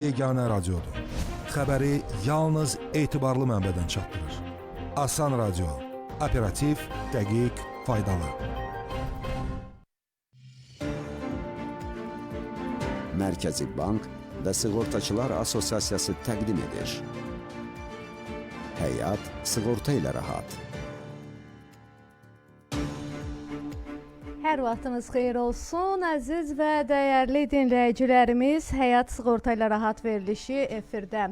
Yeganə radiodur. Xəbəri yalnız etibarlı mənbədən çatdırır. Asan Radio. Operativ, dəqiq, faydalı. Mərkəzi Bank və Sığortaçılar Asosiasiyası təqdim edir. Həyat sığorta ilə rahat. Hər vaxtınız xeyir olsun, əziz və dəyərli dinləyicilərimiz. Həyat sığorta ilə rahat verilişi efirdə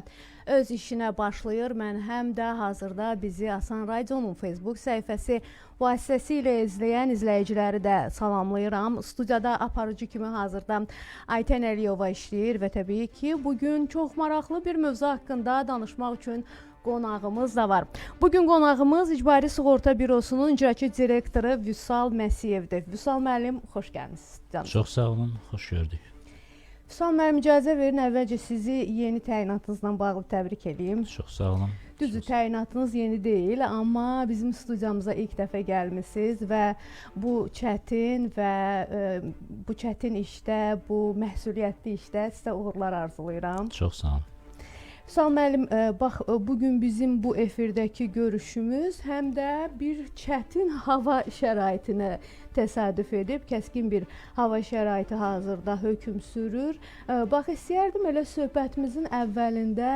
öz işinə başlayır. Mən həm də hazırda bizi Asan Radionun Facebook səhifəsi vasitəsilə izləyən izləyiciləri də salamlayıram. Studiyada aparıcı kimi hazırda Aytən Əliyova işləyir və təbii ki, bugün çox maraqlı bir mövzu haqqında danışmaq üçün qonağımız da var. Bugün qonağımız İcbari Sığorta Bürosunun icraçı direktoru Vüsal Məsiyevdir. Vüsal müəllim, xoş gəlmisiniz. Çox sağ olun, xoş gördük. Vüsal müəllim, icazə verin, əvvəlcə sizi yeni təyinatınızla bağlı təbrik edeyim. Çox sağ olun. Düzdür, təyinatınız yeni deyil, amma bizim studiyamıza ilk dəfə gəlmisiniz və bu çətin işdə, bu məsuliyyətli işdə sizə uğurlar arzulayıram. Çox sağ olun. Vüsal müəllim, bax, bugün bizim bu efirdəki görüşümüz həm də bir çətin hava şəraitinə təsadüf edib. Kəskin bir hava şəraiti hazırda hökm sürür. Bax, istəyərdim elə söhbətimizin əvvəlində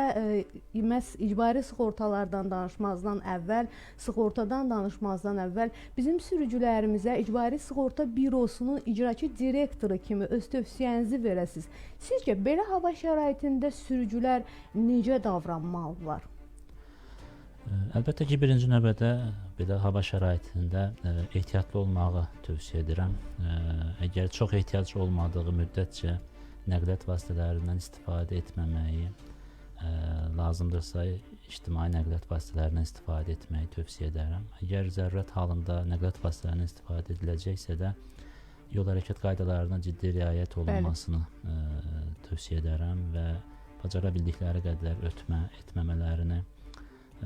məhz icbari sığortalardan danışmazdan əvvəl, sığortadan danışmazdan əvvəl bizim sürücülərimizə İcbari Sığorta Bürosunun icraçı direktoru kimi öz tövsiyənizi verəsiniz. Sizcə belə hava şəraitində sürücülər necə davranmalıdırlar? Əlbəttə ki, birinci növbədə belə hava şəraitində ehtiyatlı olmağı tövsiyə edirəm. Əgər çox ehtiyac olmadığı müddətcə nəqliyyat vasitələrindən istifadə etməməyi, lazımdırsa ictimai nəqliyyat vasitələrindən istifadə etməyi tövsiyə edərəm. Əgər zərurət halında nəqliyyat vasitələrindən istifadə ediləcəksə də yol hərəkət qaydalarına ciddi riayət olunmasını tövsiyə edərəm və bacara bildikləri qədər ötmə etməmələrini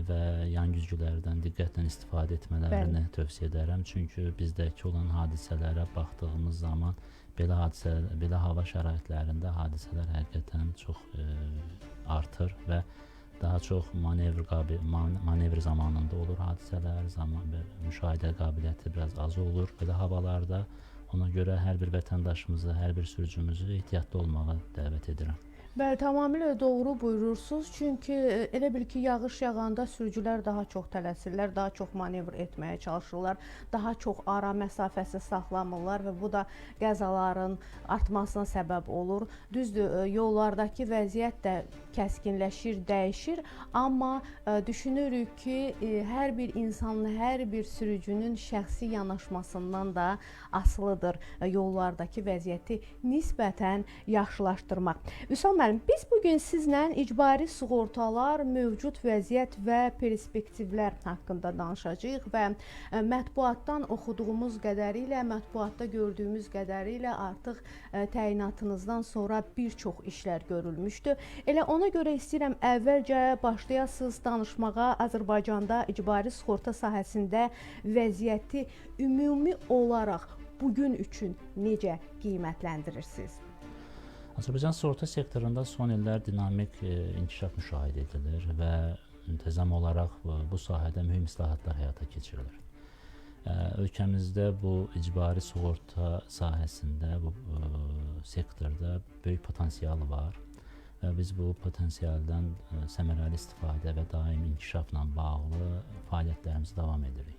və yan güzgülərdən diqqətlə istifadə etmələrini tövsiyə edərəm. Çünki bizdəki olan hadisələrə baxdığımız zaman belə hava şəraitlərində hadisələr həqiqətən çox artır və daha çox manevr zamanında olur hadisələr, müşahidə qabiliyyəti biraz az olur belə havalarda. Ona görə hər bir vətəndaşımızı, hər bir sürücümüzü ehtiyatlı olmağa dəvət edirəm. Bəli, tamamilə doğru buyurursunuz. Çünki elə bil ki, yağış yağanda sürücülər daha çox tələsirlər, daha çox manevr etməyə çalışırlar, daha çox ara məsafəsi saxlamırlar və bu da qəzaların artmasına səbəb olur. Düzdür, yollardakı vəziyyət də kəskinləşir, dəyişir, amma düşünürük ki, hər bir insanın, hər bir sürücünün şəxsi yanaşmasından da asılıdır yollardakı vəziyyəti nisbətən yaxşılaşdırmaq. Vüsal müəllim, biz bugün sizlə icbari sığortalar, mövcud vəziyyət və perspektivlər haqqında danışacağıq və mətbuatdan oxuduğumuz qədərilə, mətbuatda gördüyümüz qədərilə artıq təyinatınızdan sonra bir çox işlər görülmüşdü. Elə ona görə istəyirəm əvvəlcə başlayasınız danışmağa Azərbaycanda icbari sığorta sahəsində vəziyyəti ümumi olaraq bugün üçün necə qiymətləndirirsiniz? Azərbaycan sığorta sektorunda son illər dinamik inkişaf müşahidə edilir və müntəzəm olaraq bu sahədə mühüm islahatlar həyata keçirilir. Ölkəmizdə bu icbari sığorta sahəsində, bu sektorda böyük potensial var və biz bu potensialdan səmərəli istifadə və daim inkişafla bağlı fəaliyyətlərimizi davam edirik.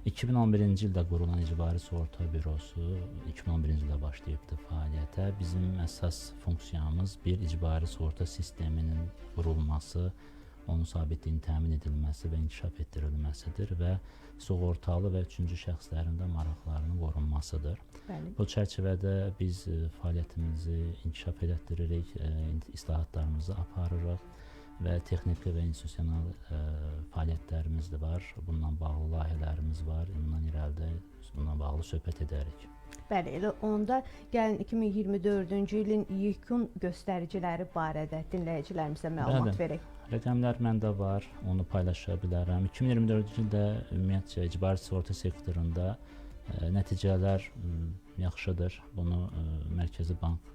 2011-ci ildə qurulan İcbari Sığorta Bürosu 2011-ci ildə başlayıbdı fəaliyyətə. Bizim əsas funksiyamız bir icbari sığorta sisteminin qurulması, onun sabitliyinin təmin edilməsi və inkişaf etdirilməsidir və sığortalı və üçüncü şəxslərin də maraqlarının qorunmasıdır. Bəli. Bu çərçivədə biz fəaliyyətimizi inkişaf etdiririk, islahatlarımızı aparırıq və texniki və institusional fəaliyyətlərimiz də var. Bununla bağlı layihələrimiz var. Bundan irəlidə bununla bağlı söhbət edərik. Bəli, elə onda gəlin 2024-cü ilin yekun göstəriciləri barədə dinləyicilərimizə məlumat verək. Rəqəmlər məndə var, onu paylaşa bilərəm. 2024-cü ildə ümumiyyətcə icbari sığorta sektorunda nəticələr yaxşıdır. Bunu Mərkəzi Bank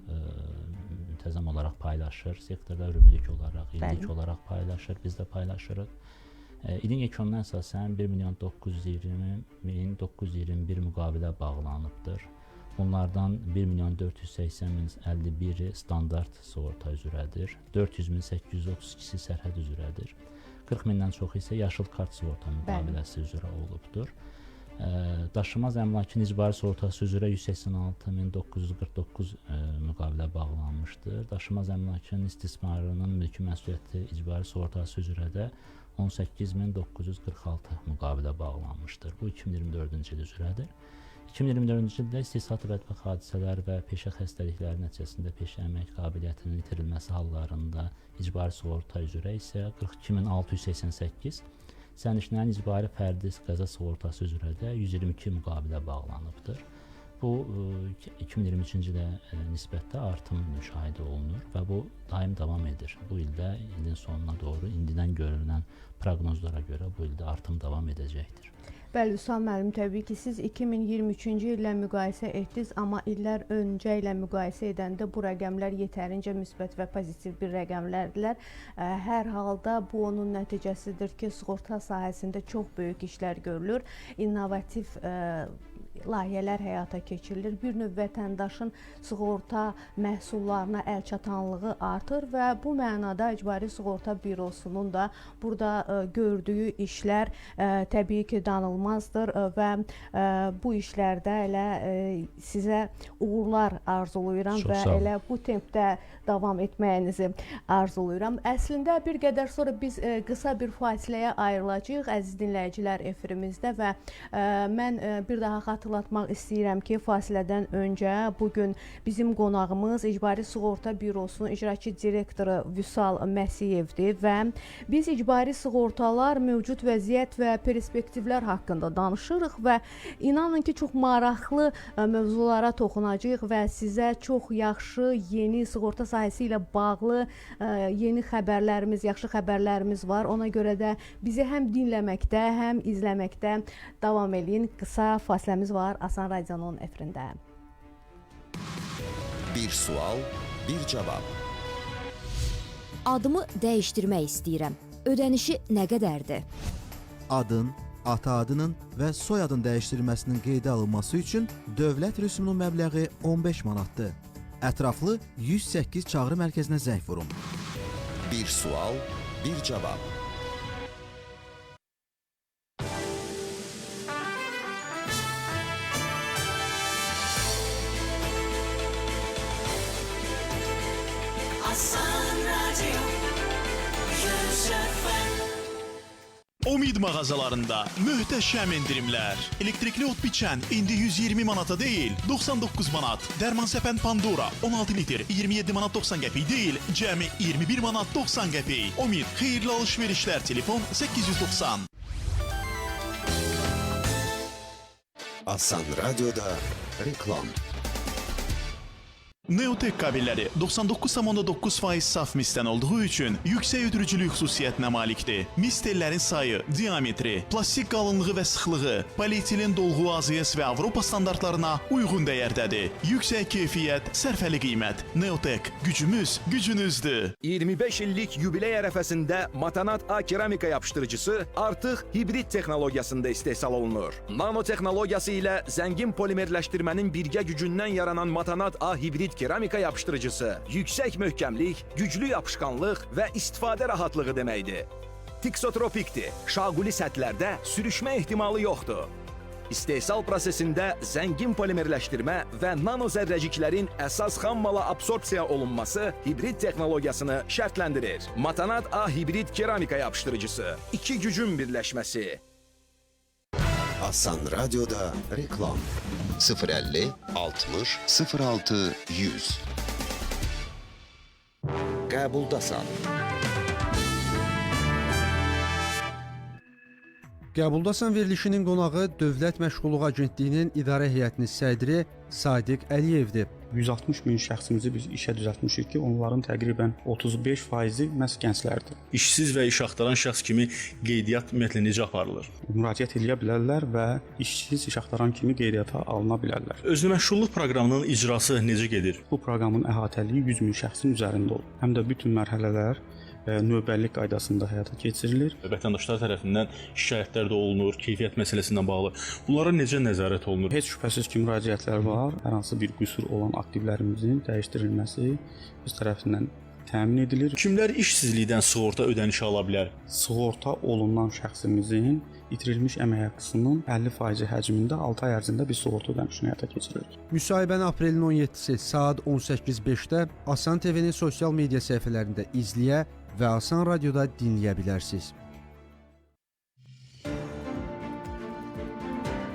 müntəzəm olaraq paylaşır. Sektorda rübrik olaraq, illik Bəli. olaraq paylaşır, biz də paylaşırıq. İlin yekununa əsasən 1.920.921 müqavilə bağlanıbdır. Bunlardan 1.480.051-i standart sığorta üzrədir, 400.832-si sərhəd üzrədir. 40.000-dən çoxu isə yaşıl kart sığorta müqaviləsi üzrə olubdur. Daşınmaz əmlakın icbari sığortası üzrə 189.949 müqavilə bağlanmışdır. Daşınmaz əmlakın istismarının mülki məsuliyyəti icbari sığortası üzrə də 18.946 müqavilə bağlanmışdır. Bu 2024-cü il üzrədir. 2024-cü ildə istehsalat və bədbəxt hadisələr və peşə xəstəlikləri nəticəsində peşə əmək qabiliyyətinin itirilməsi hallarında icbari sığorta üzrə isə 42.688, sərnişinlərin icbari fərdi qəza sığortası üzrə də 122 müqavilə bağlanıbdır. Bu 2023-cü ilə nisbətdə artım müşahidə olunur və bu daim davam edir. Bu ildə ilin sonuna doğru indidən görülən proqnozlara görə bu ildə artım davam edəcəkdir. Bəli, Vüsal müəllim, təbii ki, siz 2023-cü illə müqayisə etdiniz, amma illər öncə ilə müqayisə edəndə bu rəqəmlər yetərincə müsbət və pozitiv bir rəqəmlərdirlər. Hər halda bu onun nəticəsidir ki, sığorta sahəsində çox böyük işlər görülür, innovativ layihələr həyata keçirilir. Bir növ vətəndaşın sığorta məhsullarına əlçatanlığı artır və bu mənada İcbari Sığorta Bürosunun da burada gördüyü işlər təbii ki, danılmazdır və bu işlərdə elə sizə uğurlar arzuluyuram və elə bu tempdə davam etməyinizi arzuluyuram. Əslində bir qədər sonra biz qısa bir fasiləyə ayrılacağıq, əziz dinləyicilər, efirimizdə və mən bir daha xatırlatmaq istəyirəm ki, fasilədən öncə bugün bizim qonağımız İcbari Sığorta Bürosunun icraçı direktoru Vüsal Məsiyevdir və biz icbari sığortalar, mövcud vəziyyət və perspektivlər haqqında danışırıq və inanın ki, çox maraqlı mövzulara toxunacağıq və sizə çox yaxşı, yeni sığorta sahəsi ilə bağlı yeni xəbərlərimiz, yaxşı xəbərlərimiz var. Ona görə də bizi həm dinləməkdə, həm izləməkdə davam edin. Qısa fasiləmiz var Asan Radionun efirində. Bir sual, bir cavab. Adımı dəyişdirmək istəyirəm. Ödənişi nə qədərdir? Adın, ata adının və soyadın dəyişdirilməsinin qeydə alınması üçün dövlət rüsumunun məbləği 15 manatdır. Ətraflı 108 çağrı mərkəzinə zəng vurun. Bir sual, bir cavab. Omid mağazalarında möhtəşəm endirimlər. Elektrikli ot biçən indi 120 manata deyil, 99 manat. Dərmansəpən Pandora 16 litr 27 manat 90 qəpik deyil, cəmi 21 manat 90 qəpik. Omid xeyirli alış-verişlər, telefon 890. Asan Radyo'da reklam. Neotek kabelləri 99,9% saf misdən olduğu üçün yüksək ötürücülük xüsusiyyətinə malikdir. Mis tellərin sayı, diametri, plastik qalınlığı və sıxlığı, polietilen dolğu AZS və Avropa standartlarına uyğun dəyərdədir. Yüksək keyfiyyət, sərfəli qiymət. Neotek, gücümüz, gücünüzdür. 25 illik yubiley ərəfəsində Matanat A keramika yapışdırıcısı artıq hibrid texnologiyasında istehsal olunur. Nanotexnologiyası ilə zəngin polimerləşdirmənin birgə gücündən yaranan Matanat A hibrid keramika yapışdırıcısı yüksək möhkəmlik, güclü yapışqanlıq və istifadə rahatlığı deməkdir. Tiksotropikdir. Şaquli səthlərdə sürüşmə ehtimalı yoxdur. İstehsal prosesində zəngin polimerləşdirmə və nano zərrəciklərin əsas xammala absorpsiya olunması hibrid texnologiyasını şərtləndirir. Matanat A hibrid keramika yapışdırıcısı. İki gücün birləşməsi. Asan Radyo'da reklam. 050 60 06 100. Qəbuldasan. Qəbuldasan verilişinin qonağı Dövlət Məşğulluq Agentliyinin İdarə Heyətinin sədri Sadiq Əliyevdir. 160 min şəxsimizi biz işə düzəltmişik ki, onların təqribən 35%-i məhz gənclərdir. İşsiz və iş axtaran şəxs kimi qeydiyyat ümumiyyətlə necə aparılır? Müraciət edə bilərlər və işsiz, iş axtaran kimi qeydiyyata alına bilərlər. Özünəməşğulluq proqramının icrası necə gedir? Bu proqramın əhatəliyi 100 min şəxsin üzərində olur. Həm də bütün mərhələlər növbəllik qaydasında həyata keçirilir. Vətəndaşlar tərəfindən şikayətlər də olunur, keyfiyyət məsələsindən bağlı. Bunlara necə nəzarət olunur? Heç şübhəsiz ki, müraciətlər var. Hər hansı bir qüsur olan aktivlərimizin dəyişdirilməsi öz tərəfindən təmin edilir. Kimlər işsizlikdən sığorta ödənişi ala bilər? Sığorta olunan şəxsimizin itirilmiş əmək haqqısının 50% həcmində 6 ay ərzində bir sığorta ödənişini həyata keçiririk. Müsahibəni aprelin 17-si saat 18:05-də Asan TV-nin sosial media səhifələrində izləyə və Asan Radioda dinləyə bilərsiniz.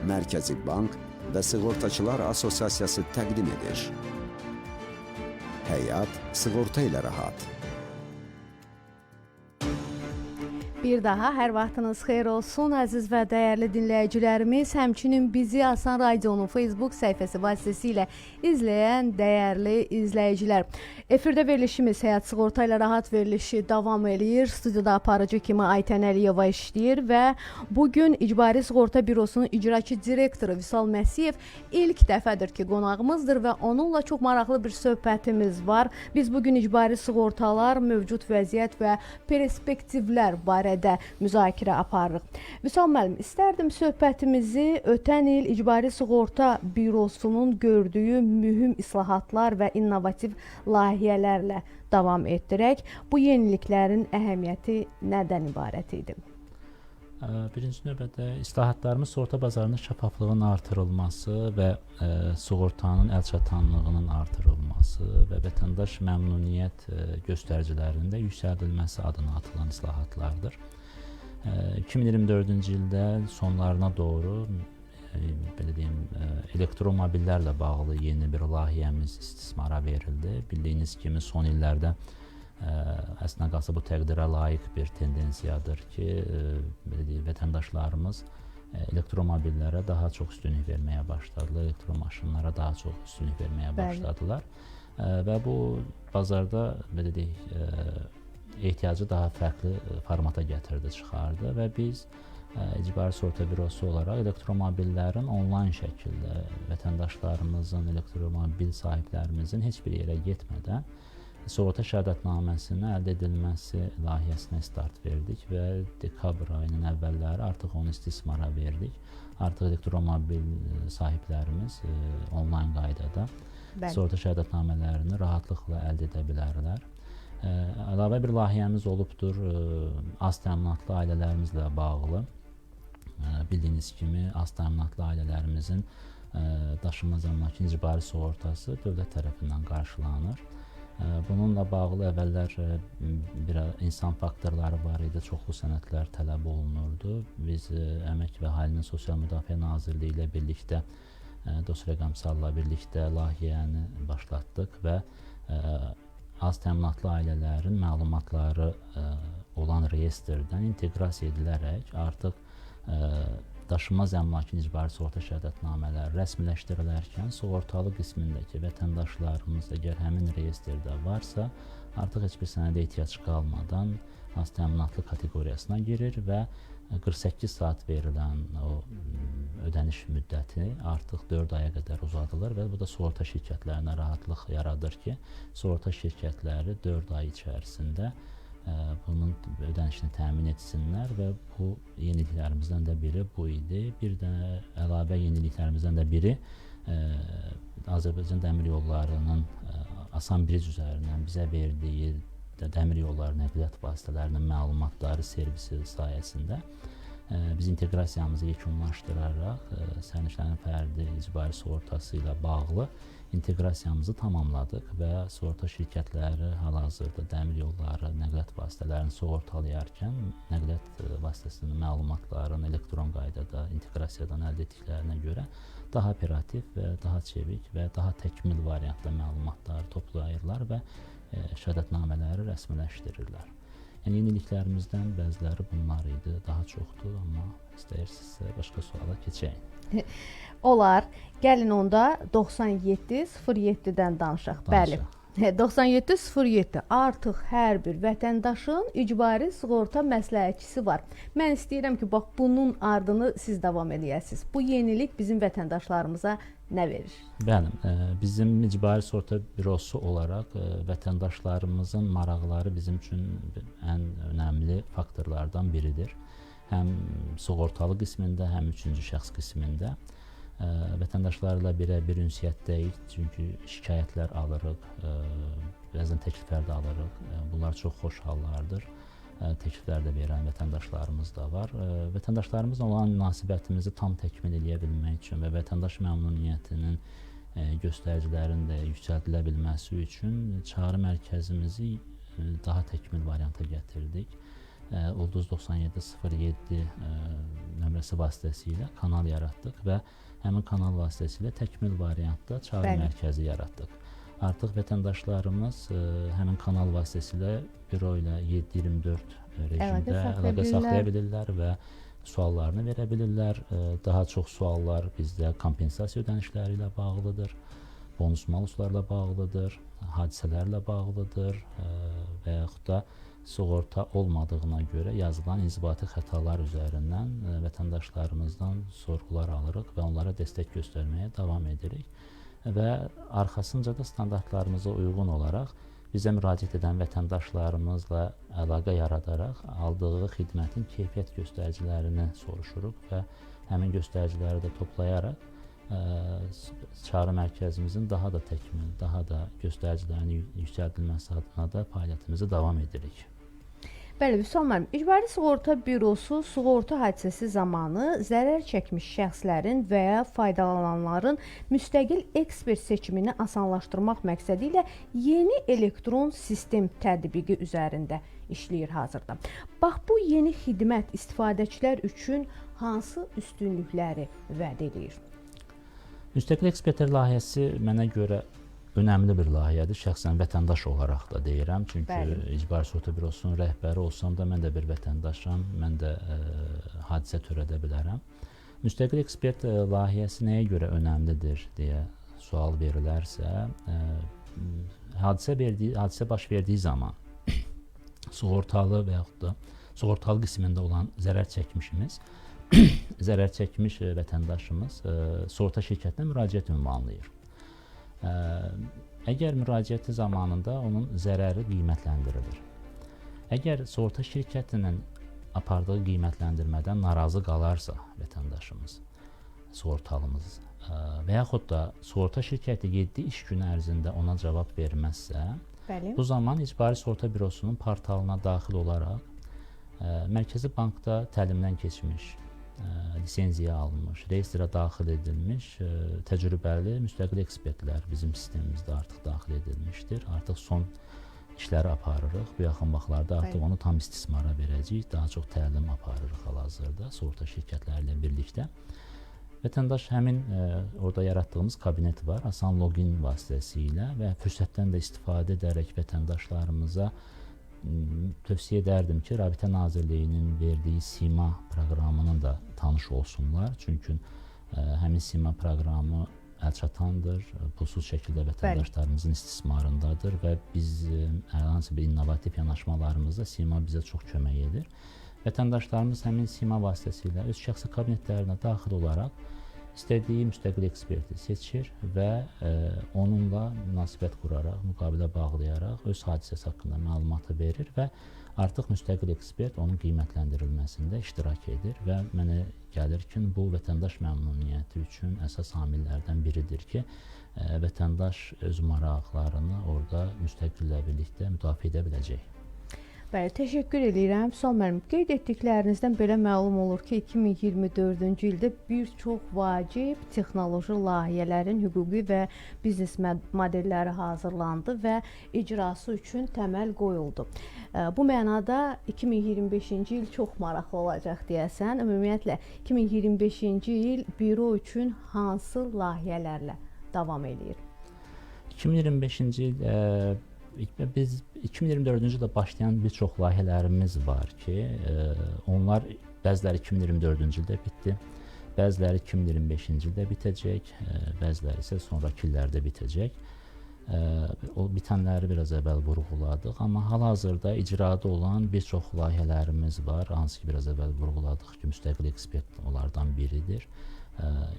Mərkəzi Bank və Sığortaçılar Assosiasiyası təqdim edir. Həyat sığorta ilə rahat. Bir daha hər vaxtınız xeyir olsun, əziz və dəyərli dinləyicilərimiz. Həmçinin bizi Asan Radionun Facebook səhifəsi vasitəsilə izləyən dəyərli izləyicilər. Efirdə verilişimiz Həyat Sığorta ilə Rahat verilişi davam eləyir. Studiyada aparıcı kimi Aytən Əliyeva işləyir və bugün İcbari Sığorta Bürosunun icraçı direktoru Vüsal Məsiyev ilk dəfədir ki, qonağımızdır və onunla çox maraqlı bir söhbətimiz var. Biz bugün icbari sığortalar, mövcud vəziyyət və perspektivlər barədə müzakirə aparırıq. Vüsal müəllim, istərdim söhbətimizi ötən il İcbari Sığorta Bürosunun gördüyü mühüm islahatlar və innovativ layihələrlə davam etdirək. Bu yeniliklərin əhəmiyyəti nədən ibarət idi? Birinci növbədə islahatlarımız sığorta bazarının şəffaflığının artırılması və sığortanın əlçatanlığının artırılması və vətəndaş məmnuniyyət göstəricilərində yüksəldilməsi adına atılan islahatlardır. 2024-cü ildə sonlarına doğru belə deyim, elektromobillərlə bağlı yeni bir layihəmiz istismara verildi. Bildiyiniz kimi son illərdə əslində qalsa bu təqdirə layiq bir tendensiyadır ki, belə deyim, vətəndaşlarımız elektromobillərə daha çox üstünlük verməyə başladılar, elektromaşınlara daha çox üstünlük verməyə başladılar. Və bu bazarda belə deyək, ehtiyacı daha fərqli formata gətirdi, çıxardı və biz İcbari Sığorta Bürosu olaraq elektromobillərin onlayn şəkildə vətəndaşlarımızın, elektromobil sahiblərimizin heç bir yerə getmədən sığorta şəhadətnaməsinin əldə edilməsi layihəsinə start verdik və dekabr ayının əvvəlləri artıq onu istismara verdik. Artıq elektromobil sahiblərimiz onlayn qaydada sığorta şəhadətnamələrini rahatlıqla əldə edə bilərlər. Əlavə bir layihəmiz olubdur, az təminatlı ailələrimizlə bağlı. Bildiyiniz kimi az təminatlı ailələrimizin daşınmaz əmlakın icbari sığortası dövlət tərəfindən qarşılanır. Bununla bağlı əvvəllər bir insan faktorları var idi, çoxlu sənədlər tələb olunurdu. Biz Əmək və Əhalinin Sosial Müdafiə Nazirliyi ilə birlikdə, DOS rəqəmsalla birlikdə layihəni başlatdıq və az təminatlı ailələrin məlumatları olan reyestrdən inteqrasiya edilərək artıq daşınmaz əmlakın icbari sığorta şəhadətnamələri rəsmiləşdirilərkən sığortalı qismindəki vətəndaşlarımız əgər həmin reyestrdə varsa, artıq heç bir sənədə ehtiyac qalmadan az təminatlı kateqoriyasına girir və 48 saat verilən o ödəniş müddəti artıq 4 aya qədər uzadılır və bu da sığorta şirkətlərinə rahatlıq yaradır ki, sığorta şirkətləri 4 ay içərisində bunun ödənişini təmin etsinlər və bu yeniliklərimizdən də biri bu idi. Bir də əlavə yeniliklərimizdən də biri Azərbaycan Dəmir Yollarının Asan Biric üzərindən bizə verdiyi dəmir yolları nəqliyyat vasitələrinin məlumatları servisi sayəsində biz inteqrasiyamızı yekunlaşdıraraq sərnişinlərin fərdi icbari sığortası ilə bağlı inteqrasiyamızı tamamladıq və sığorta şirkətləri hal-hazırda dəmir yolları nəqliyyat vasitələrini sığortalayarkən nəqliyyat vasitəsinin məlumatlarını elektron qaydada inteqrasiyadan əldə etdiklərinə görə daha operativ və daha çevik və daha təkmil variantda məlumatları toplayırlar və şəhadətnamələri rəsmiləşdirirlər. Yəni yeniliklərimizdən bəziləri bunlar idi, daha çoxdur, amma istəyirsinizsə başqa suala keçək. Olar. Gəlin onda 9707-dən danışaq. Bəli. 9707 artıq hər bir vətəndaşın icbari sığorta məsləhətçisi var. Mən istəyirəm ki, bax bunun ardını siz davam edəsiniz. Bu yenilik bizim vətəndaşlarımıza nə verir? Bəli, bizim icbari sığorta bürosu olaraq vətəndaşlarımızın maraqları bizim üçün ən önəmli faktorlardan biridir. Həm sığortalı qismində, həm üçüncü şəxs qismində. Vətəndaşlarla birə-bir ünsiyyətdəyik, çünki şikayətlər alırıq, bəzən təkliflər də alırıq. Bunlar çox xoş hallardır. Təkliflər də verən vətəndaşlarımız da var. Vətəndaşlarımızla olan münasibətimizi tam təkmil edə bilmək üçün və vətəndaş məmnuniyyətinin göstəricilərinin də yüksəldilə bilməsi üçün çağrı mərkəzimizi daha təkmil varianta gətirdik. Ulduz 9707 nömrəsi vasitəsilə kanal yaratdıq və həmin kanal vasitəsilə təkmil variantda çağrı mərkəzi yaratdıq. Artıq vətəndaşlarımız həmin kanal vasitəsilə büro ilə 7/24 rejimdə əlaqə saxlaya bilirlər və suallarını verə bilirlər. Daha çox suallar bizdə kompensasiya ödənişləri ilə bağlıdır, bonus maluslarla bağlıdır, hadisələrlə bağlıdır və yaxud da sığorta olmadığına görə yazılan inzibati xətalar üzərindən vətəndaşlarımızdan sorğular alırıq və onlara dəstək göstərməyə davam edirik. Və arxasınca da standartlarımıza uyğun olaraq bizə müraciət edən vətəndaşlarımızla əlaqə yaradaraq aldığı xidmətin keyfiyyət göstəricilərini soruşuruq və həmin göstəriciləri də toplayaraq çağrı mərkəzimizin daha da təkmil, daha da göstəricilərinin yüksəldilməsi adına da fəaliyyətimizi davam edirik. Bəli, Vüsal müəllim, icbari sığorta bürosu sığorta hadisəsi zamanı zərər çəkmiş şəxslərin və ya faydalananların müstəqil ekspert seçimini asanlaşdırmaq məqsədi ilə yeni elektron sistem tətbiqi üzərində işləyir hazırda. Bax, bu yeni xidmət istifadəçilər üçün hansı üstünlükləri vəd edir? Müstəqil ekspertlər layihəsi mənə görə önəmli bir layihədir. Şəxsən vətəndaş olaraq da deyirəm. Çünki icbari sığorta bürosunun rəhbəri olsam da mən də bir vətəndaşam. Mən də hadisə törədə bilərəm. Müstəqil ekspert layihəsi nəyə görə önəmlidir deyə sual verilərsə, hadisə baş verdiyi zaman sığortalı və yaxud da sığortalı qismində olan zərər çəkmiş vətəndaşımız sığorta şirkətinə müraciət ünvanlayır. Əgər müraciəti zamanında onun zərəri qiymətləndirilir. Əgər sığorta şirkətinin apardığı qiymətləndirmədən narazı qalarsa vətəndaşımız, sığortalımız və yaxud da sığorta şirkəti 7 iş günü ərzində ona cavab verməzsə, bu zaman icbari sığorta bürosunun portalına daxil olaraq Mərkəzi Bankda təlimdən keçmiş, lisenziya alınmış, reyestrə daxil edilmiş təcrübəli müstəqil ekspertlər bizim sistemimizdə artıq daxil edilmişdir. Artıq son işləri aparırıq. Bu yaxın vaxtlarda artıq onu tam istismara verəcəyik. Daha çox təlim aparırıq hal-hazırda sığorta şirkətləri ilə birlikdə. Vətəndaş həmin orada yaratdığımız kabinet var. Asan login vasitəsilə və fürsətdən də istifadə edərək vətəndaşlarımıza tövsiyə edərdim ki, Rabitə Nazirliyinin verdiyi SİMA proqramının da tanış olsunlar. Çünki həmin SİMA proqramı əlçatandır, pulsuz şəkildə vətəndaşlarımızın istismarındadır və biz hər hansı bir innovativ yanaşmalarımızda SİMA bizə çox kömək edir. Vətəndaşlarımız həmin SİMA vasitəsilə öz şəxsi kabinetlərinə daxil olaraq istədiyi müstəqil eksperti seçir və onunla münasibət quraraq, müqavilə bağlayaraq öz hadisəsi haqqında məlumatı verir və artıq müstəqil ekspert onun qiymətləndirilməsində iştirak edir və mənə gəlir ki, bu vətəndaş məmnuniyyəti üçün əsas amillərdən biridir ki, vətəndaş öz maraqlarını orada müstəqillə birlikdə müdafiə edə biləcək. Bəli, təşəkkür edirəm. Vüsal müəllim, qeyd etdiklərinizdən belə məlum olur ki, 2024-cü ildə bir çox vacib texnoloji layihələrin hüquqi və biznes modelləri hazırlandı və icrası üçün təməl qoyuldu. Bu mənada 2025-ci il çox maraqlı olacaq deyəsən. Ümumiyyətlə 2025-ci il büro üçün hansı layihələrlə davam edir? 2025-ci il Biz 2024-cü ildə başlayan bir çox layihələrimiz var ki, onlar bəziləri 2024-cü ildə bitdi, bəziləri 2025-ci ildə bitəcək, bəziləri isə sonrakı illərdə bitəcək. O bitənləri biraz əvvəl vurğuladıq, amma hal-hazırda icrada olan bir çox layihələrimiz var, hansı ki biraz əvvəl vurğuladıq ki, müstəqil ekspert onlardan biridir.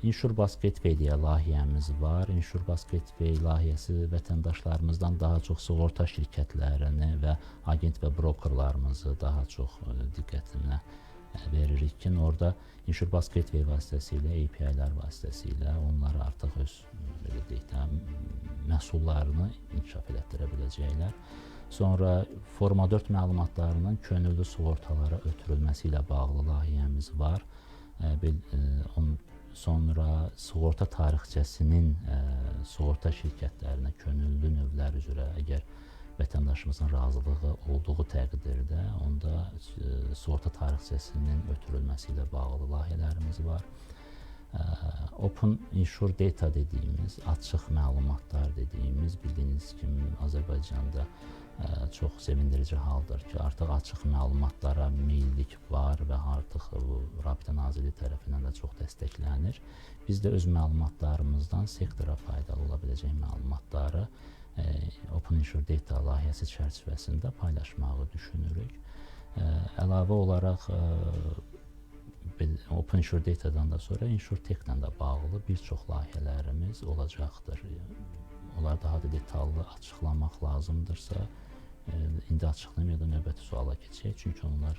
Insure Basket-Pay deyə layihəmiz var. Insure Basket-Pay layihəsi vətəndaşlarımızdan daha çox sığorta şirkətlərini və agent və brokerlarımızı daha çox diqqətinə veririk ki, orada Insure Basket-Pay vasitəsilə, API-lər vasitəsilə onlar artıq öz belə deyək də, məhsullarını inkişaf elətdirə biləcəklər. Sonra Forma 4 məlumatlarının könüllü sığortalara ötürülməsi ilə bağlı layihəmiz var. Sonra sığorta tarixçəsinin sığorta şirkətlərinə könüllü növlər üzrə əgər vətəndaşımızın razılığı olduğu təqdirdə onda sığorta tarixçəsinin ötürülməsi ilə bağlı layihələrimiz var. Open Insure Data dediyimiz, açıq məlumatlar dediyimiz, bildiyiniz kimi Azərbaycanda çox sevindirici haldır ki, artıq açıq məlumatlara meyillik var və artıq Rabitə Nazirliyi tərəfindən də çox dəstəklənir. Biz də öz məlumatlarımızdan sektora faydalı ola biləcək məlumatları Open Insure Data layihəsi çərçivəsində paylaşmağı düşünürük. Əlavə olaraq Open Insure Data-dan da sonra InsurTech-lə də bağlı bir çox layihələrimiz olacaqdır. Onlar daha da detallı açıqlamaq lazımdırsa, indi açıqlamayaq da növbəti suala keçək, çünki onlar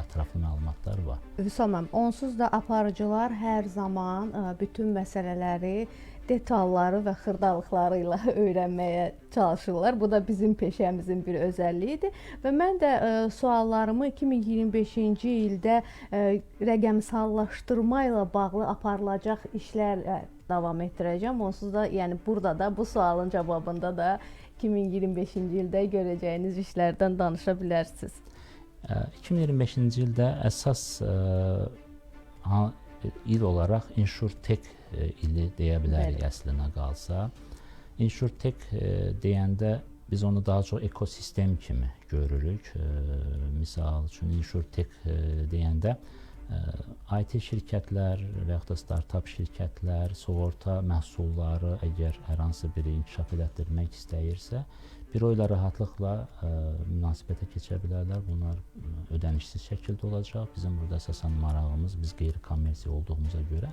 ətraflı məlumatlar var. Vüsal müəllim, onsuz da aparıcılar hər zaman bütün məsələləri, detalları və xırdalıqları ilə öyrənməyə çalışırlar. Bu da bizim peşəmizin bir özəlliyidir və mən də suallarımı 2025-ci ildə rəqəmsallaşdırma ilə bağlı aparılacaq işlər davam etdirəcəm. Onsuz da, yəni burada da bu sualın cavabında da 2025-ci ildə görəcəyiniz işlərdən danışa bilərsiniz. 2025-ci ildə əsas il olaraq InsurTech ili deyə bilərik əslinə qalsa. InsurTech deyəndə biz onu daha çox ekosistem kimi görürük. Misal üçün InsurTech deyəndə IT şirkətlər və yaxud da startup şirkətlər sığorta məhsulları əgər hər hansı biri inkişaf elətdirmək istəyirsə, büro ilə rahatlıqla münasibətə keçə bilərlər. Bunlar ödənişsiz şəkildə olacaq. Bizim burada əsasən marağımız, biz qeyri-kommersiya olduğumuza görə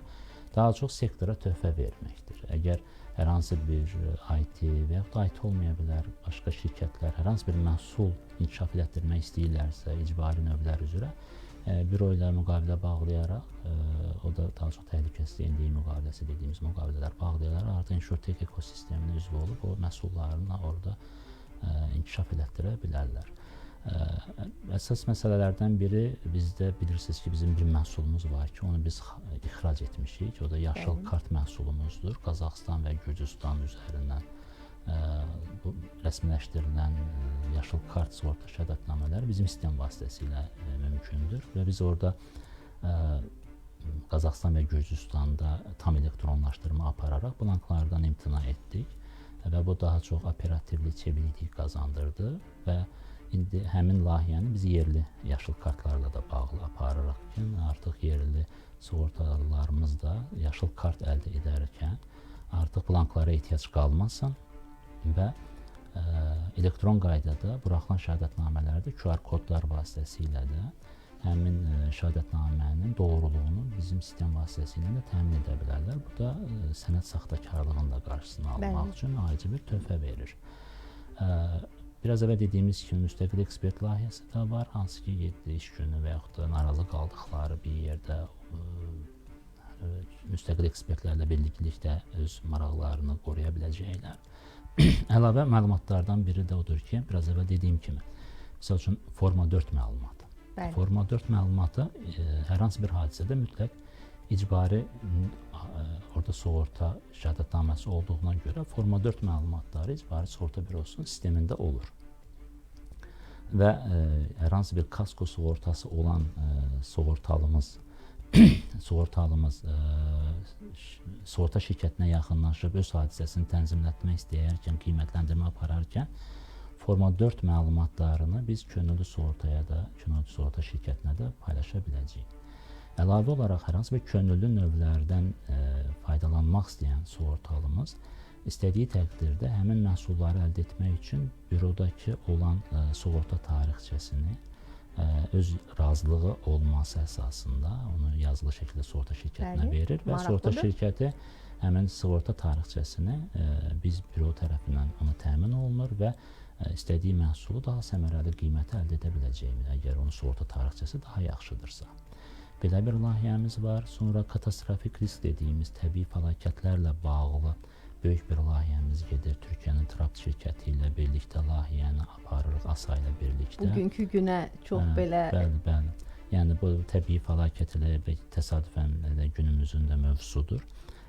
daha çox sektora töhfə verməkdir. Əgər hər hansı bir IT və yaxud da IT olmaya bilər, başqa şirkətlər hər hansı bir məhsul inkişaf elətdirmək istəyirlərsə, icbari növlər üzrə büro ilə müqavilə bağlayaraq, o da daha çox təhlükəsizlik endeyi müqaviləsi dediyimiz müqavilələr bağlayaraq artıq InsurTech ekosisteminə üzv olub o məhsullarını orada inkişaf elətdirə bilərlər. Əsas məsələlərdən biri bizdə bilirsiniz ki, bizim bir məhsulumuz var ki, onu biz ixrac etmişik. O da yaşıl kart məhsulumuzdur. Qazaxıstan və Gürcüstan üzərindən bu rəsmiləşdirilən yaşıl kart sığorta şəhadətnamələri bizim sistem vasitəsilə mümkündür və biz orada Qazaxıstan və Gürcüstanda tam elektronlaşdırma apararaq blanklardan imtina etdik və bu daha çox operativlik, çeviklik qazandırdı və indi həmin layihəni biz yerli yaşıl kartlarla da bağlı aparırıq ki, artıq yerli sığortalarımız da yaşıl kart əldə edərkən artıq blanklara ehtiyac qalmasın və elektron qaydada buraxılan şəhadətnamələrdə QR kodlar vasitəsilə də həmin şəhadətnamənin doğruluğunu bizim sistem vasitəsilə də təmin edə bilərlər. Bu da sənəd saxtakarlığının da qarşısını almaq üçün ayrıca bir töhfə verir. Biraz əvvəl dediyimiz kimi müstəqil ekspert layihəsi də var, hansı ki 7 iş günü və yaxud da narazı qaldıqları bir yerdə müstəqil ekspertlərlə birlikdə öz maraqlarını qoruya biləcəklər. Əlavə məlumatlardan biri də odur ki, biraz əvvəl dediyim kimi, misal üçün Forma 4 məlumatı. Forma 4 məlumatı hər hansı bir hadisədə mütləq icbari orada sığorta şəhadətnaməsi olduğuna görə Forma 4 məlumatları icbari sığorta bürosunun sistemində olur. Və hər hansı bir kasko sığortası olan sığortalımız sığorta şirkətinə yaxınlaşıb öz hadisəsini tənzimlətmək istəyərkən, qiymətləndirmə apararkən Forma 4 məlumatlarını biz könüllü sığortaya da, könüllü sığorta şirkətinə də paylaşa biləcəyik. Əlavə olaraq hər hansı bir könüllü növlərdən faydalanmaq istəyən sığortalımız istədiyi təqdirdə həmin məhsulları əldə etmək üçün bürodakı olan sığorta tarixçəsini öz razılığı olması əsasında onu yazılı şəkildə sığorta şirkətinə verir və sığorta şirkəti həmin sığorta tarixçəsini biz büro tərəfindən ona təmin olunur və istədiyi məhsulu daha səmərəli qiymətə əldə edə biləcəyini, əgər onun sığorta tarixçəsi daha yaxşıdırsa. Belə bir layihəmiz var. Sonra katastrofik risk dediyimiz təbii fəlakətlərlə bağlı böyük bir layihəmiz gedir. Türkiyənin Trakt şirkəti ilə birlikdə layihəni aparırıq, ASA ilə birlikdə. Bugünkü günə çox belə... Bəli. Yəni bu təbii fəlakət ilə təsadüfən günümüzün də mövzusudur.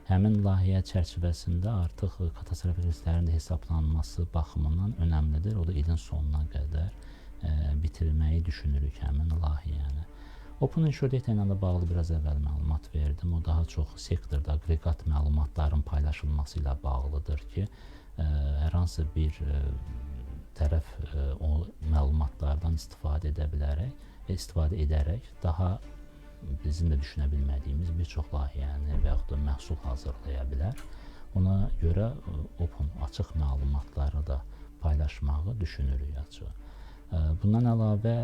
Həmin layihə çərçivəsində artıq katastrofik risklərin də hesablanması baxımından önəmlidir. O da ilin sonuna qədər bitirməyi düşünürük həmin layihəni. Open Insure Data ilə də bağlı biraz əvvəl məlumat verdim. O daha çox sektorda aqreqat məlumatların paylaşılması ilə bağlıdır ki, hər hansı bir tərəf o məlumatlardan istifadə edərək daha bizim də düşünə bilmədiyimiz bir çox layihəni və yaxud da məhsul hazırlaya bilər. Ona görə open, açıq məlumatları da paylaşmağı düşünürük açıq. Bundan əlavə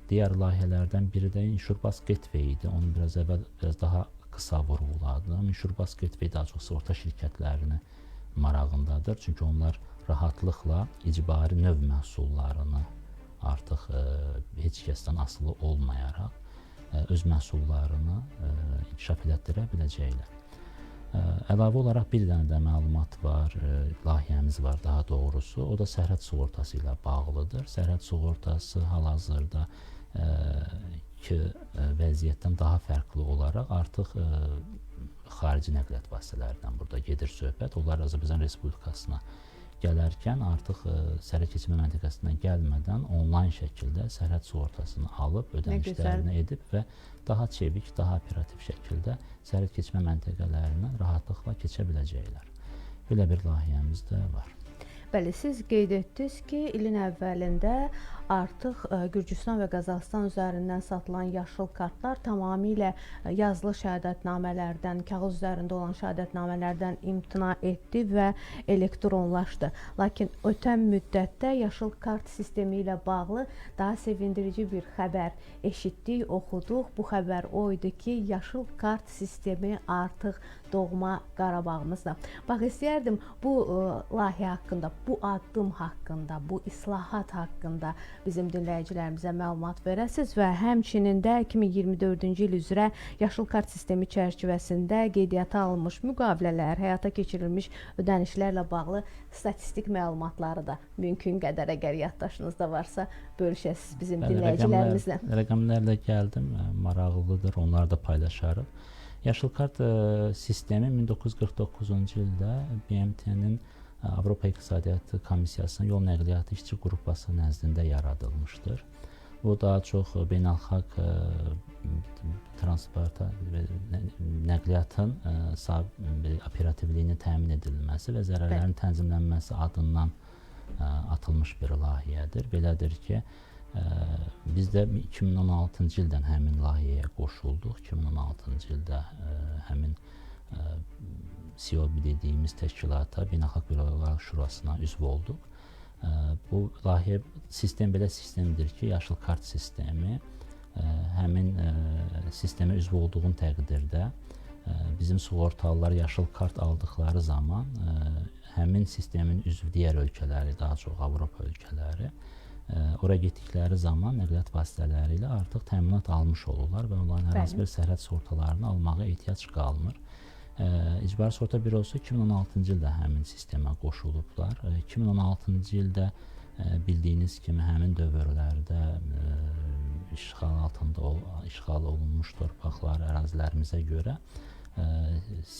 digər layihələrdən biri də InsureBus Gateway idi. Onu biraz daha qısa vurğuladım. InsureBus Gateway daha çox sığorta şirkətlərinin marağındadır. Çünki onlar rahatlıqla icbari növ məhsullarını artıq heç kəsdən asılı olmayaraq öz məhsullarını inkişaf elətdirə biləcəklər. Əlavə olaraq bir dənə də məlumat var, layihəmiz var daha doğrusu. O da sərhəd sığortası ilə bağlıdır. Sərhəd sığortası hal-hazırda vəziyyətdən daha fərqli olaraq artıq xarici nəqliyyat vasitələrindən burada gedir söhbət. Onlar Azərbaycan Respublikasına gələrkən artıq sərhəd keçmə məntəqəsindən gəlmədən onlayn şəkildə sərhəd sığortasını alıb, ödənişlərini edib və daha çevik, daha operativ şəkildə sərhəd keçmə məntəqələrindən rahatlıqla keçə biləcəklər. Belə bir layihəmiz də var. Bəli, siz qeyd etdiniz ki, ilin əvvəlində artıq Gürcüstan və Qazaxıstan üzərindən satılan yaşıl kartlar tamamilə yazılı şəhadətnamələrdən, kağız üzərində olan şəhadətnamələrdən imtina etdi və elektronlaşdı. Lakin ötən müddətdə yaşıl kart sistemi ilə bağlı daha sevindirici bir xəbər eşitdik, oxuduq. Bu xəbər o idi ki, yaşıl kart sistemi artıq doğma Qarabağımızda. Bax, istəyərdim bu layihə haqqında, bu addım haqqında, bu islahat haqqında bizim dinləyicilərimizə məlumat verəsiniz və həmçinin də 2024-cü il üzrə yaşıl kart sistemi çərçivəsində qeydiyyata alınmış müqavilələr, həyata keçirilmiş ödənişlərlə bağlı statistik məlumatları da mümkün qədər əgər yaddaşınızda varsa bölüşəsiniz bizim dinləyicilərimizlə. Rəqəmlərlə gəldim, maraqlıdır, onları da paylaşarıq. Yaşıl kart sistemi 1949-cu ildə BMT-nin Avropa İqtisadiyyatı Komissiyasının yol nəqliyyatı işçi qrupası nəzdində yaradılmışdır. Bu daha çox beynəlxalq transporta və nəqliyyatın operativliyinin təmin edilməsi və zərərlərin tənzimlənməsi adından atılmış bir layihədir. Belədir ki, biz də 2016-cı ildən həmin layihəyə qoşulduq. 2016-cı ildə həmin COB dediyimiz təşkilata, Beynəlxalq Bürolar Şurasına üzv olduq. Bu layihə sistem belə sistemdir ki, yaşıl kart sistemi həmin sistemə üzv olduğun təqdirdə bizim sığortalılar yaşıl kart aldıqları zaman həmin sistemin üzv digər ölkələri, daha çox Avropa ölkələri ora getdikləri zaman nəqliyyat vasitələri ilə artıq təminat almış olurlar və onların hər hansı bir sərhəd sığortalarını almağa ehtiyac qalmır. İcbari Sığorta Bürosu 2016-cı ildə həmin sistemə qoşulublar. 2016-cı ildə bildiyiniz kimi həmin dövrlərdə işğal olunmuş torpaqlar, ərazilərimizə görə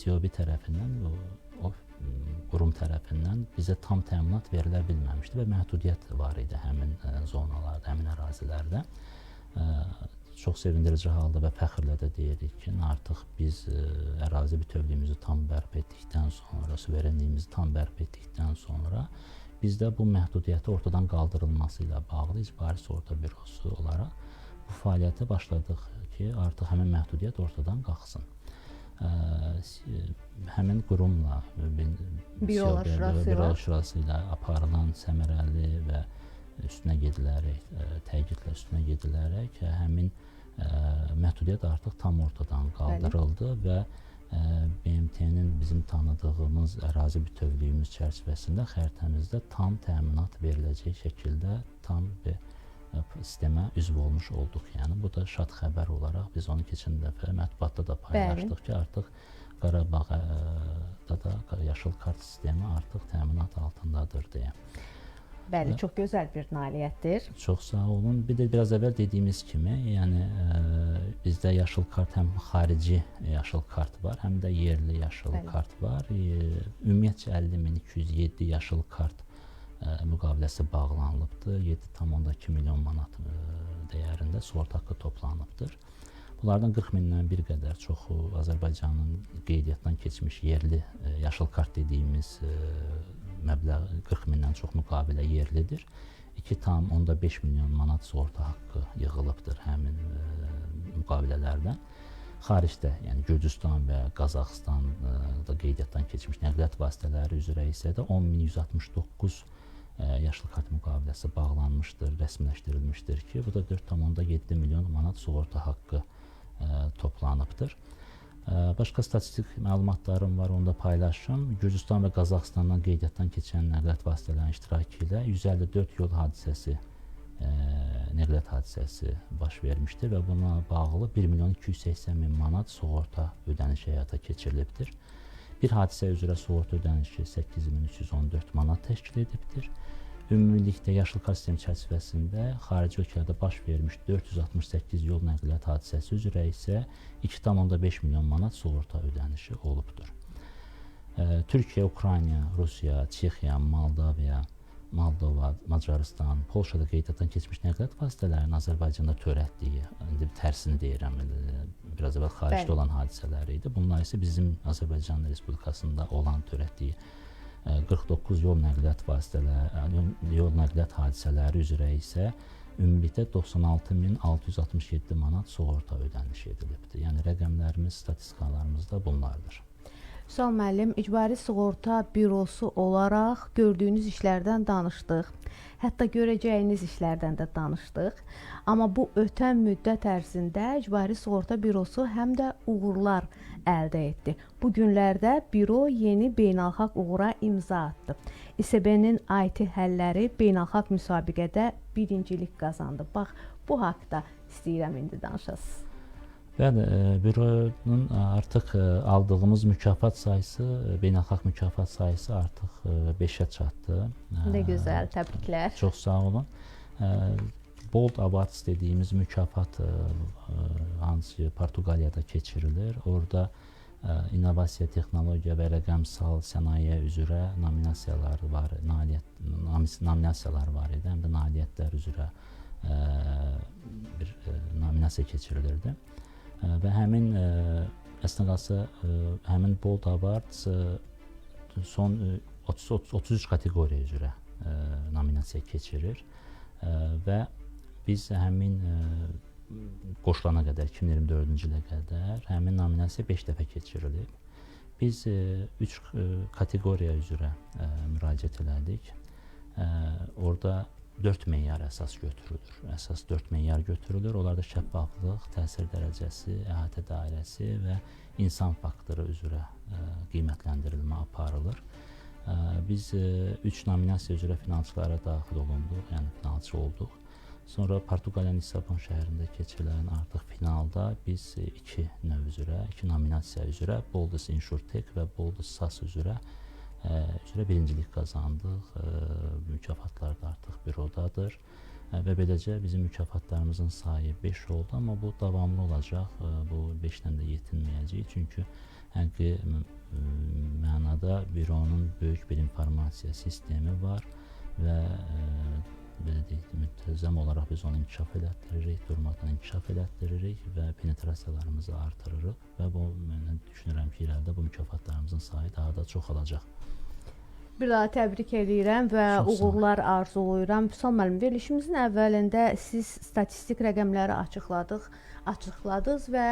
COB tərəfindən, o qurum tərəfindən bizə tam təminat verilə bilməmişdi və məhdudiyyət var idi həmin zonalarda, həmin ərazilərdə. Çox sevindirici halda və fəxrlə də deyirik ki, artıq biz ərazi bütövlüyümüzü tam bərpa etdikdən sonra, suverenliyimizi tam bərpa etdikdən sonra bizdə bu məhdudiyyəti ortadan qaldırılması ilə bağlı icbari sığorta bürosu olaraq bu fəaliyyətə başladıq ki, artıq həmin məhdudiyyət ortadan qalxsın. Həmin qurumla, Büro Şurası ilə aparılan səmərəli və üstünə gedilərək, təkidlə üstünə gedilərək həmin məhdudiyyət artıq tam ortadan qaldırıldı və BMT-nin bizim tanıdığımız ərazi bütövlüyümüz çərçivəsində xəritəmizdə tam təminat veriləcək şəkildə tam bir sistemə üzv olmuş olduq. Yəni bu da şad xəbər olaraq biz onu keçən dəfə mətbuatda da paylaşdıq ki, artıq Qarabağda da yaşıl kart sistemi artıq təminat altındadır deyə. Bəli, çox gözəl bir nailiyyətdir. Çox sağ olun. Bir də biraz əvvəl dediyimiz kimi, yəni bizdə yaşıl kart həm xarici yaşıl kart var, həm də yerli yaşıl kart var. Ümumiyyətcə 50.207 yaşıl kart müqaviləsi bağlanılıbdır. 7,2 milyon manat dəyərində sığorta haqqı toplanıbdır. Bunlardan 40.000-dən bir qədər çoxu Azərbaycanın qeydiyyatdan keçmiş yerli yaşıl kart dediyimiz məbləğ 40.000-dən çox müqavilə yerlidir. 2,5 milyon manat sığorta haqqı yığılıbdır həmin müqavilələrdən. Xaricdə, yəni Gürcüstan və Qazaxıstanda qeydiyyatdan keçmiş nəqliyyat vasitələri üzrə isə də 10.169 yaşlı kart müqaviləsi bağlanmışdır, rəsmiləşdirilmişdir ki, bu da 4,7 milyon manat sığorta haqqı toplanıbdır. Başqa statistik məlumatlarım var, onu da paylaşım. Gürcüstan və Qazaxıstandan qeydiyyatdan keçən nəqliyyat vasitələrinin iştirakı ilə 154 yol hadisəsi, nəqliyyat hadisəsi baş vermişdir və buna bağlı 1.280.000 manat sığorta ödənişi həyata keçirilibdir. Bir hadisə üzrə sığorta ödənişi 8.314 manat təşkil edibdir. Ümumilikdə yaşıl kart sistemi çərçivəsində xarici ölkələrdə baş vermiş 468 yol nəqliyyat hadisəsi üzrə isə 2,5 milyon manat sığorta ödənişi olubdur. Türkiyə, Ukrayna, Rusiya, Çexiya, Moldova, Macaristan, Polşada qeydiyyatdan keçmiş nəqliyyat vasitələrinin Azərbaycanda törətdiyi, indi tərsini deyirəm, biraz əvvəl xaricdə olan hadisələr idi. Bunlar isə bizim Azərbaycan Respublikasında olan törətdiyi 49 yol nəqliyyat vasitələri, yol nəqliyyat hadisələri üzrə isə ümumilikdə 96.667 manat sığorta ödənişi edilibdir. Yəni rəqəmlərimiz, statistikalarımız da bunlardır. Sağ müəllim, icbari sığorta bürosu olaraq gördüyünüz işlərdən danışdıq. Hətta görəcəyiniz işlərdən də danışdıq. Amma bu ötən müddət ərzində icbari sığorta bürosu həm də uğurlar əldə etdi. Bu günlərdə büro yeni beynəlxalq uğura imza atdı. İSB-nin IT həlləri beynəlxalq müsabiqədə birincilik qazandı. Bax, bu haqda istəyirəm indi danışasınız. Bəli, büronun artıq aldığımız mükafat sayısı, beynəlxalq mükafat sayısı artıq 5-ə çatdı. Nə gözəl, təbriklər. Çox sağ olun. Bold Awards dediyimiz mükafat hansı Portuqaliyada keçirilir. Orada innovasiya, texnologiya və rəqəmsal sənaye üzrə nominasiyalar var, nominasiyalar var idi, həm də nailiyyətlər üzrə bir nominasiya keçirilirdi. Və həmin əsnəqası, həmin Bold Awards son 33 kateqoriya üzrə nominasiya keçirir və biz həmin qoşulana qədər, 2024-cü ilə qədər həmin nominasiya 5 dəfə keçirilib. Biz 3 kateqoriya üzrə müraciət elədik. Orada 4 meyar əsas götürülür. Əsas 4 meyar götürülür. Onlarda şəffaflıq, təsir dərəcəsi, əhatə dairəsi və insan faktoru üzrə qiymətləndirilmə aparılır. Biz 3 nominasiya üzrə finalçılara daxil olunduq, yəni finalçı olduq. Sonra Portuqaliyanın Lissabon şəhərində keçirilən artıq finalda biz 2 növ üzrə, 2 nominasiya üzrə Boldus Insurtech və Boldus SAS üzrə birincilik qazandıq. Mükafatlar da artıq bürodadır və beləcə bizim mükafatlarımızın sayı 5 oldu, amma bu davamlı olacaq. Bu 5-dən də yetinməyəcək, çünki həqiqi mənada büronun böyük bir informasiya sistemi var və belə deyək, müntəzəm olaraq biz onu inkişaf elətdiririk, durmadan inkişaf elətdiririk və penetrasiyalarımızı artırırıq və bu, mən düşünürəm ki, irəlidə bu mükafatlarımızın sayı daha da çoxalacaq. Bir daha təbrik edirəm və Çox sağ ol. uğurlar arzulayıram. Vüsal müəllim, verilişimizin əvvəlində siz statistik rəqəmləri açıqladınız və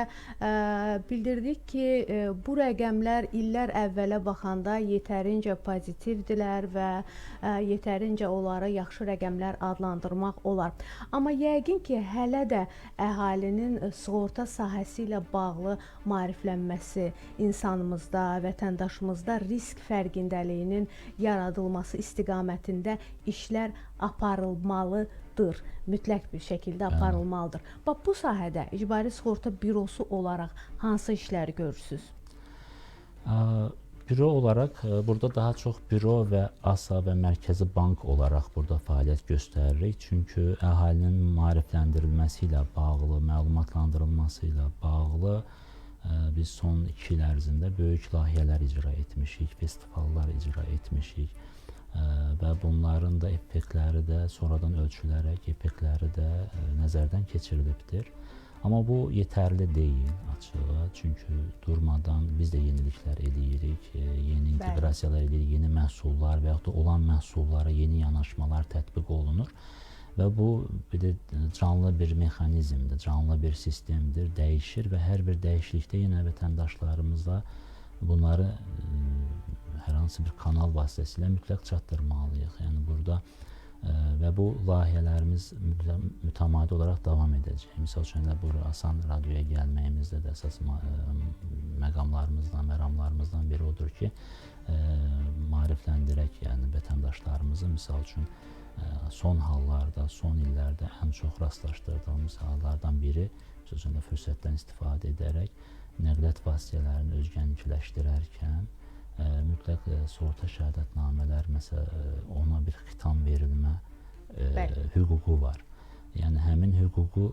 bildirdik ki, bu rəqəmlər illər əvvələ baxanda yetərincə pozitivdirlər və yetərincə onları yaxşı rəqəmlər adlandırmaq olar. Amma yəqin ki, hələ də əhalinin sığorta sahəsi ilə bağlı maariflənməsi, insanımızda, vətəndaşımızda risk fərqindəliyinin yaradılması istiqamətində işlər aparılmalıdır. Mütləq bir şəkildə aparılmalıdır. Bax, bu sahədə İcbari Sığorta Bürosu olaraq hansı işləri görürsünüz? Büro olaraq burada daha çox büro və ASA və Mərkəzi Bank olaraq burada fəaliyyət göstəririk. Çünki əhalinin maarifləndirilməsi ilə bağlı, məlumatlandırılması ilə bağlı biz son 2 il ərzində böyük layihələr icra etmişik, festivallar icra etmişik və bunların da effektləri də sonradan ölçülərək effektləri də nəzərdən keçirilibdir. Amma bu yetərli deyil açığı. Çünki durmadan biz də yeniliklər eləyirik, yeni inteqrasiyalar eləyirik, yeni məhsullar və yaxud da olan məhsullara yeni yanaşmalar tətbiq olunur. Və bu bir də canlı bir mexanizmdir, canlı bir sistemdir, dəyişir və hər bir dəyişiklikdə yenə vətəndaşlarımıza bunları hər hansı bir kanal vasitəsilə mütləq çatdırmalıyıq. Yəni burada və bu layihələrimiz mütəmadi olaraq davam edəcək. Misal üçün də bu Asan radioya gəlməyimizdə də əsas məqamlarımızdan, məramlarımızdan biri odur ki, maarifləndirək, yəni vətəndaşlarımızı misal üçün son hallarda, son illərdə ən çox rastlaşdırdığımız hallardan biri, sözündə fürsətdən istifadə edərək nəqliyyat vasitələrini özgənlikləşdirərkən mütləq sığorta şəhadətnamələr, məsələn, ona bir xitam verilmə hüququ var. Yəni həmin hüququ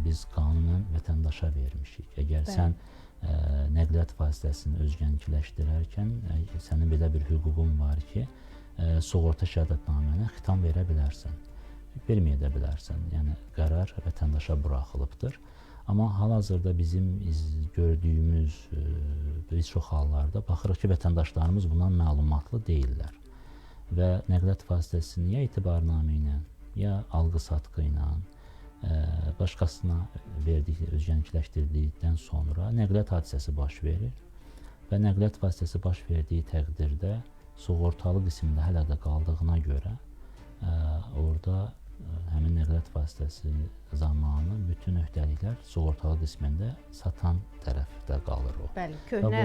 biz qanunən vətəndaşa vermişik. Əgər sən nəqliyyat vasitəsini özgənlikləşdirərkən sənin belə bir hüququn var ki, sığorta şəhadətnamənə xitam verə bilərsən, verməyə də bilərsən. Yəni qərar vətəndaşa buraxılıbdır. Amma hal-hazırda bizim gördüyümüz bir çox hallarda baxırıq ki, vətəndaşlarımız bundan məlumatlı deyillər və nəqliyyat vasitəsini ya etibarnamə ilə, ya alqı-satqı ilə başqasına özgənlikləşdirdikdən sonra nəqliyyat hadisəsi baş verir və nəqliyyat vasitəsi baş verdiyi təqdirdə sığortalı qismində hələ də qaldığına görə orada həmin nəqliyyat vasitəsi zamanı bütün öhdəliklər sığortalı qismində satan tərəfdə qalır o. Bəli, köhnə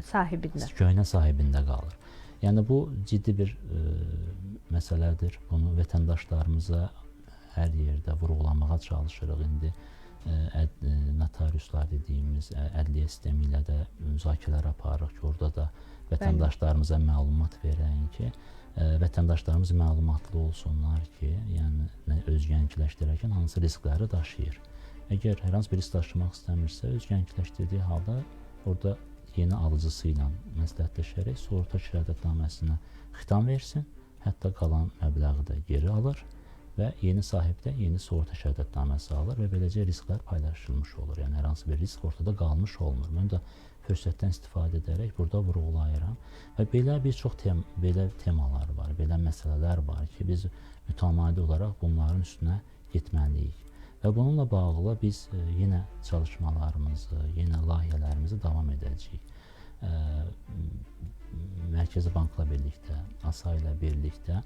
sahibində. Köhnə sahibində qalır. Yəni bu ciddi bir məsələdir. Bunu vətəndaşlarımıza hər yerdə vurğulamağa çalışırıq. İndi notariuslar dediyimiz ədliyyə sistemi ilə də müzakirələr aparırıq ki, orada da vətəndaşlarımıza məlumat verən ki, vətəndaşlarımız məlumatlı olsunlar ki, yəni özgənlikləşdirərkən hansı riskləri daşıyır. Əgər hər hansı bir risk daşımaq istəmirsə, özgənlikləşdirdiyi halda orada yeni alıcısı ilə məsləhətləşərək sığorta şəhadətnaməsinə xitam versin, hətta qalan məbləği də geri alır və yeni sahib də yeni sığorta şəhadətnaməsi alır və beləcə risklər paylaşılmış olur. Yəni hər hansı bir risk ortada qalmış olmur. Bunu da fürsətdən istifadə edərək burada vurğulayıram. Və belə bir çox belə temalar var, belə məsələlər var ki, biz mütəmadi olaraq bunların üstünə getməliyik. Və bununla bağlı biz yenə çalışmalarımızı, yenə layihələrimizi davam edəcəyik. Mərkəzi Bankla birlikdə, ASA ilə birlikdə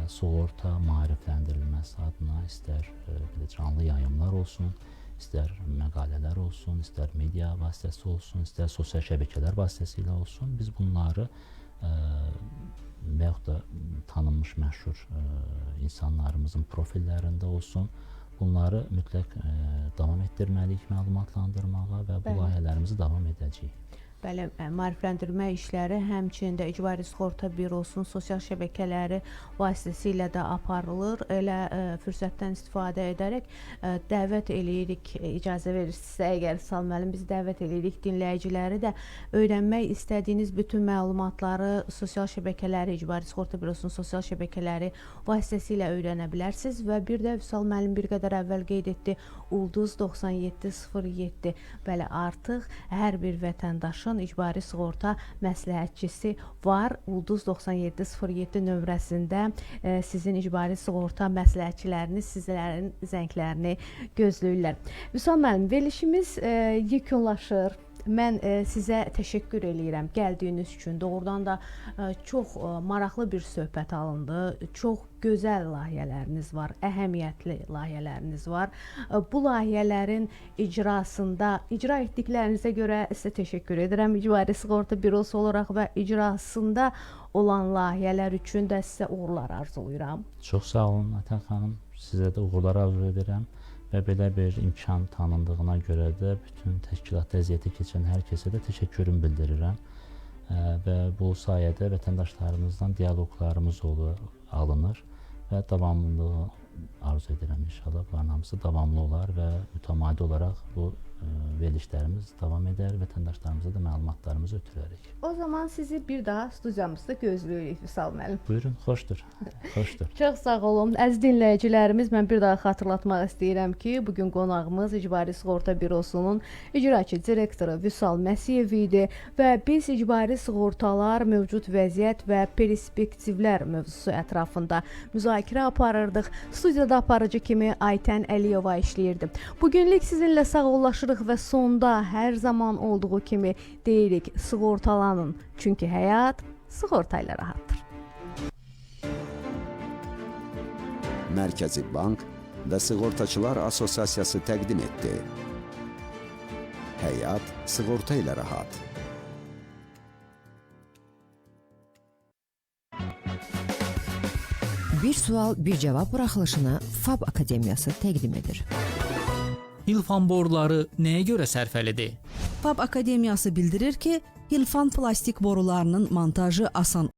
sığorta maarifləndirilməsi adına istər canlı yayımlar olsun, istər məqalələr olsun, istər media vasitəsi olsun, istər sosial şəbəkələr vasitəsilə olsun, biz bunları və yaxud da tanınmış məşhur insanlarımızın profillərində olsun, bunları mütləq davam etdirməliyik məlumatlandırmağa və bu layihələrimizi davam edəcəyik. Bəli, maarifləndirmə işləri həmçinin İcbari Sığorta Bürosunun sosial şəbəkələri vasitəsilə də aparılır. Elə fürsətdən istifadə edərək dəvət eləyirik, icazə verirsinizsə, əgər Vüsal müəllim, biz dəvət eləyirik dinləyiciləri də öyrənmək istədiyiniz bütün məlumatları sosial şəbəkələri, İcbari Sığorta Bürosunun sosial şəbəkələri vasitəsilə öyrənə bilərsiniz və bir də Vüsal müəllim bir qədər əvvəl qeyd etdi, Ulduz 9707. Bəli, artıq hər bir vətəndaşın Asan İcbari Sığorta məsləhətçisi var. Ulduz 9707 nömrəsində sizin icbari sığorta məsləhətçiləriniz sizlərin zənglərini gözləyirlər. Vüsal müəllim, verilişimiz yekunlaşır. Mən sizə təşəkkür eləyirəm gəldiyiniz üçün. Doğrudan da çox maraqlı bir söhbət alındı. Çox gözəl layihələriniz var, əhəmiyyətli layihələriniz var. Bu layihələrin icrasında, icra etdiklərinizə görə sizə təşəkkür edirəm. İcbari Sığorta Bürosu olaraq və icrasında olan layihələr üçün də sizə uğurlar arzulayıram. Çox sağ olun Aytən xanım. Sizə də uğurlar arzu edirəm. Və belə bir imkan tanındığına görə də bütün təşkilat əziyyəti keçən hər kəsə də təşəkkürümü bildirirəm. Və bu sayədə vətəndaşlarımızdan dialoqlarımız alınır və davamlılığı arzu edirəm inşallah. Bunların hamısı davamlı olar və mütəmadi olaraq bu verilişlərimiz davam edər, vətəndaşlarımıza da məlumatlarımızı ötürərik. O zaman sizi bir daha studiyamızda gözləyirik Vüsal müəllim. Buyurun, xoşdur. Xoşdur. Çox sağ olun. Əziz dinləyicilərimiz, mən bir daha xatırlatmaq istəyirəm ki, bugün qonağımız İcbari Sığorta Bürosunun icraçı direktoru Vüsal Məsiyev idi və biz icbari sığortalar, mövcud vəziyyət və perspektivlər mövzusu ətrafında müzakirə aparırdıq. Studiyada aparıcı kimi Aytən Əliyeva işləyirdi. Bugünlük sizinlə sağollaşırıq və sonda hər zaman olduğu kimi deyirik, sığortalanın. Çünki həyat sığorta ilə rahatdır. Mərkəzi Bank və Sığortaçılar Assosiasiyası təqdim etdi. Həyat sığorta ilə rahat. Bir sual, bir cavab buraxılışını FAB Akademiyası təqdim edir. Hilfan boruları nəyə görə sərfəlidir? FAB Akademiyası bildirir ki, Hilfan plastik borularının montajı asan